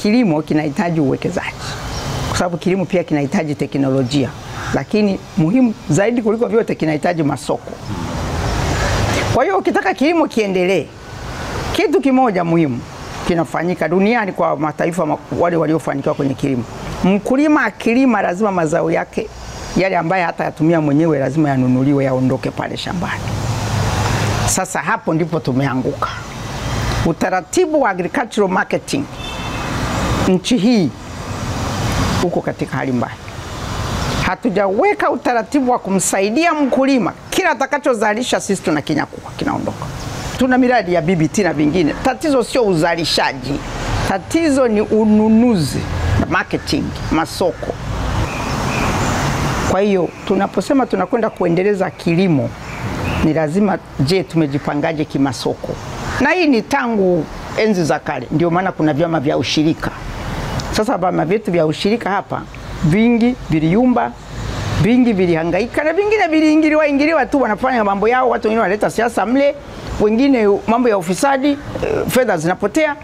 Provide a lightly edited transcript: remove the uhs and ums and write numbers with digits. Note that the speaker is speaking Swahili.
kilimo kinahitaji uwekezaji, kwa sababu kilimo pia kinahitaji teknolojia, lakini muhimu zaidi kuliko vyote kinahitaji masoko. Kwa hiyo ukitaka kilimo kiendelee, kitu kimoja muhimu kinafanyika duniani kwa mataifa wale waliofanikiwa kwenye kilimo. Mkulima akilima lazima mazao yake yale ambaye hata yatumia mwenyewe lazima yanunuliwe, yaondoke pale shambani. Sasa hapo ndipo tumeanguka. Utaratibu wa agricultural marketing nchi hii uko katika hali mbaya. Hatujaweka utaratibu wa kumsaidia mkulima, kila atakachozalisha sisi tunakinyakua, kinaondoka. Tuna miradi ya BBT na vingine. Tatizo sio uzalishaji, tatizo ni ununuzi, marketing, masoko. Kwa hiyo tunaposema tunakwenda kuendeleza kilimo, ni lazima tumejipangaje kimasoko? Na hii ni tangu enzi za kale, ndio maana kuna vyama vya ushirika. Sasa vyama vyetu vya ushirika hapa vingi viliyumba, vingi vilihangaika, na vingine viliingiliwa tu, wanafanya mambo yao, watu wengine wanaleta siasa mle, wengine mambo ya ufisadi, fedha zinapotea.